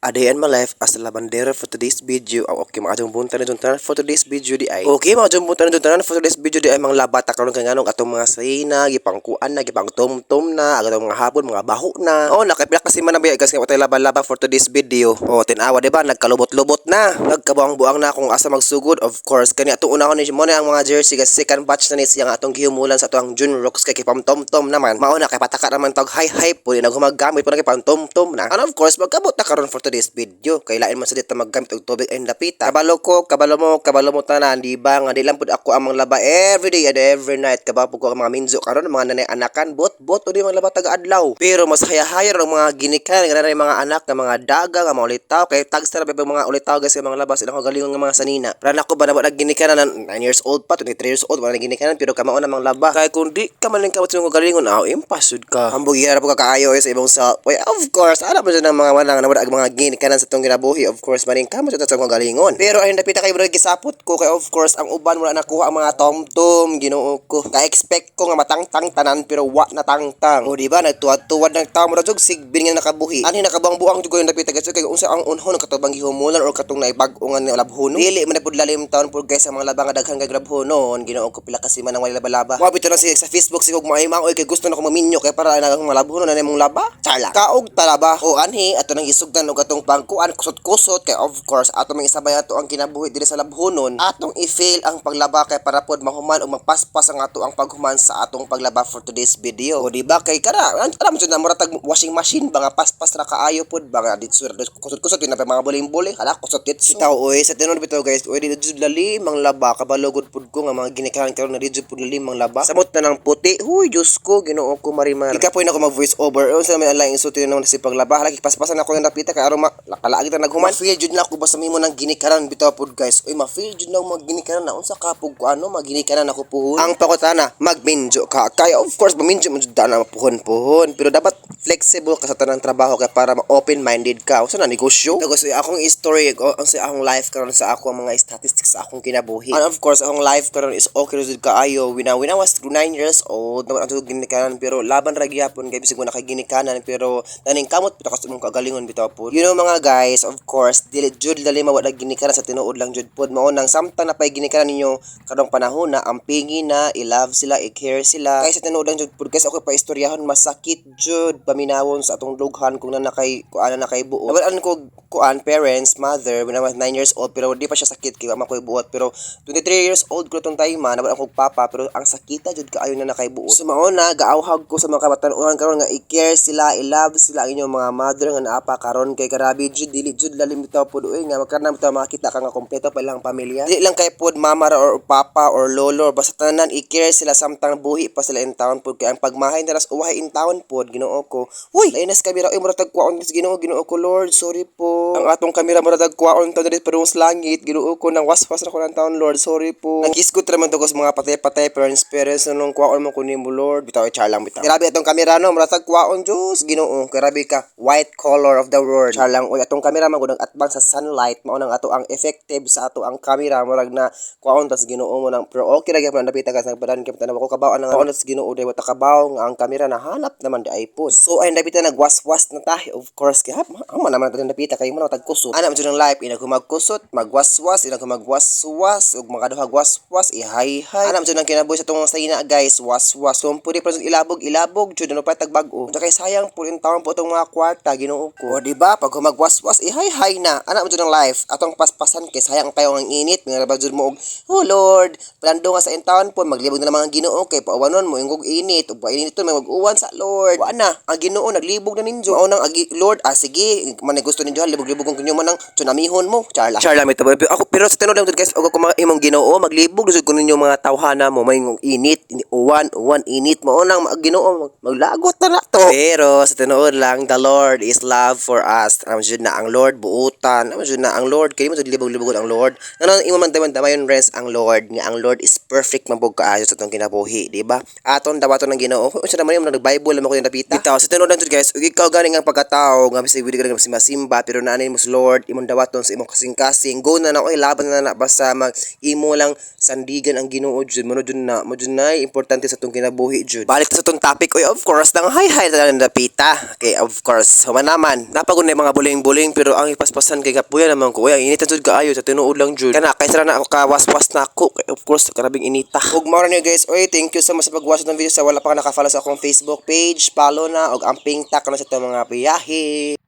A day in my life as a labandera for today's video. Okay, mga jumbuntan na juntanan for today's video di ay. Okay, mga jumbuntan na juntanan for today's video di ay mga labata karon kay nganong atong mga sayna, gipangkuan na, gipang tum-tum na, agatong mga hapon, mga baho na. Oh, nakapila kasi man guys kay watay laba-laba for today's video. Oh, tinawa di ba nagkalubot-lubot na. Nagkabuang-buang na kung asa magsugod. Of course, kani atong unahon ni mo na ang mga jersey kasi second batch na ni siyang atong gihumulan sa atong June Rocks kay kipam tom-tom naman. Mao na kay pataka naman tawag hi-hi po naghumagamit po na kay pang tom-tom na. And of course, magkabot na karon for today's video. Kailain man sa dito maggamit og tubig and dapita. Kabalo ko, kabalo mo tanan, di ba? Nga di lang pud ako ang mga laba every day and every night. Kabapog ko ang mga minzo karon mga nanay anakan, bot o di mga laba taga-adlaw. Pero mas haya-haya ang mga ginikanan nga nanay mga anak nga mga daga nga mga ulitaw kay tagsa na mga ulitaw guys mga labas sila ko galingon nga mga sanina. Ran ako ba na ginikanan 9 years old pa, 23 years old wala ginikanan pero kamao na mga laba. Kay kun di ka man lang kamot sa galingon impasud ka. Hambugira po ka kaayo sa ibong sa. Well, of course, ana man ng mga manang na mga ginikanan sa tong ginabuhi. Of course, maning kamo sa mga galingon. Pero ay napita kay brad gisapot ko kay of course ang uban mo na nakuha ang mga tom-tom, Ginoo ko. Ka-expect ko nga matangtang tanan pero wa na tangtang. O di ba nagtuwad-tuwad ng tao mo jug sigbin nga nakabuhi. Ani nakabuang-buang jud ko yung napita kay unsa ang unhon katubang gihumulan or katong naibag-o nga labhono. Dili man pud lalim taon pud guys ang mga laba nga daghan kay labhonon. Ginoo ko pila kasi man ang wala laba-laba. Wa bitaw na sa Facebook sigog maimang oy kay gusto na ko maminyo kay para na ang malabhonon na imong laba. Charla. Kaog talaba o anhi ato nang isugdan og atong pangkuan kusot-kusot kay of course ato mang isabay ato ang kinabuhi diri sa labhonon atong i-fail ang paglaba kay para pod mahuman o magpaspas ang ato ang paghuman sa atong paglaba for today's video. O di ba kay kana alam mo na muratag washing machine ba nga paspas ra kaayo pod ba nga ditso kusot-kusot na pa mga buling-buling hala kusot ditso. Bitaw oy sa tinon bitaw guys oy di jud lali mang laba kabalogod pod ko nga mga ginikanan karon na di jud pod lali mang laba samot na ng puti. Huy Diyos ko Ginoo ko marimar. Ikapoy na ko mag voice over unsa man ang insulti naman si paglaba hala paspasan ako yung napita kay aron nakalaagi ta naghuman. Feel jud na ako basta mimo nang ginikanan bitaw pod guys. Oy ma-feel jud na mag ginikanan na unsa kapog ko ano mag ginikanan ako puhon. Ang pakutana magminjo ka kay of course maminjo mo jud na puhon pero dapat flexible ka sa tanang trabaho kay para ma-open minded ka unsa na negosyo. Tapos akong story unsa akong life karon sa ako ang mga statistics sa akong kinabuhi. And of course akong life karon is okay jud kaayo when I was 9 years old naman ato ginikanan pero laban ra gyapon kay bisig mo nakaginikanan pero taning kamot bitaw kas imong kagalingon bitaw pod. You know mga guys, of course dili jud dali mawala ginikanan sa tinuod lang jud pod mao nang samtang napay ginikanan ninyo kadong panahon na ampingi na i-love sila i-care sila kay sa tinuod lang jud pod guys ako pa istoryahon masakit jud paminawon sa atong dughan kung na kuan na kay buot. Nabalaan ko kuan parents mother when I was 9 years old pero di pa siya sakit kay ma koy buot pero 23 years old ko tong time nabalaan ko papa pero ang sakita jud kaayo na nakay buot. So mao na gaawhag ko sa mga kabatan-uhan karon nga i-care sila i-love sila ang inyong mga mother nga naapa karon kay karabi jud dili jud lalim bitaw pod oy nga magkanam bitaw makita ka nga kompleto pa ilang pamilya. Dili lang kay pod mama or papa or lolo basta tanan i-care sila samtang buhi pa sila in town pod kay ang pagmahay naras uwahay in town pod Ginoo ko. Huy, lainas kamera oy murag tagkuaon dis Ginoo ko Lord sorry po. Ang atong kamera murag tagkuaon to diri pero sa langit Ginoo ko nang waswas ra ko ng town Lord sorry po. Nag-isgot ra man to ko sa mga patay-patay parents nung kuaon mo kunin mo Lord bitaw charlang bitaw. Grabe atong kamera no murag tagkuaon Diyos Ginoo grabe ka white color of the world. Charlang oy atong kamera man gud atbang sa sunlight mao nang ato ang effective sa ato ang camera murag na kuaon tas Ginoo mo nang pero okay ra gyapon napita ka sa badan kay tanaw ko kabaw ang kuaon tas Ginoo day wata kabaw nga ang kamera nahanap naman di iPhone. So ay napita nagwaswas na tayo of course kay amo naman natin napita kay mo na tagkusot. Ana man jud ang life ina ko magkusot magwaswas ina ko magwaswas ug makaduhag waswas ihay-hay. Ana man jud ang kinabuhi sa tong sayna guys waswas so pwede pa ilabog jud ano pa tagbag-o. Kay sayang pud in taon po tong mga kwarta Ginoo ko. O di ba pag magwaswas ihay-hay na ana man jud ang life atong paspasan kay sayang kayo ang init nga ba jud mo og oh Lord plando nga sa in taon po maglibog na mga Ginoo kay paawanon mo ingog init ug painit may mag-uwan sa Lord. Wa na ang Ginoo naglibog na ninyo mao nang Lord sige man gusto ninyo libog-libog kung kinyo man nang tsunamihon mo charla may tabo ako pero sa tinuod lang guys og ako mga imong Ginoo maglibog jud kun ninyo mga tawhana mo may init uwan init mao nang Ginoo maglagot na to pero sa tinuod lang the Lord is love for us am jud na ang Lord buutan am jud na ang Lord kay mo jud libog-libog ang Lord nganong imo man dayon rest ang Lord nga ang Lord is perfect man pug kaayo sa tong kinabuhi di ba aton dawaton ng Ginoo unsa naman yung nag-Bible mo ko yung napita bitaw sa tinuod lang jud guys ug ikaw gani ang pagkatao nga bisig wili ka nga simba pero naanay mo sa Lord imong dawaton sa imong kasing-kasing go na oy laban na basta mag imo lang sandigan ang Ginoo jud mo jud na importante sa tong kinabuhi jud balik sa tong topic oy of course nang hi-hi na napita okay of course human naman napagun na mga buling-buling pero ang ipaspasan kay kapuya naman ko. Ay, initan jud kaayo sa tinuod lang jud. Kana kay sara na ako kawas-was na ako. Of course, karabing inita. Ug mao niyo guys, oy, thank you so much sa pag-watch ng video. Sa wala pa ka naka-follow sa akong Facebook page, follow na og amping tak na sa itong mga biyahe.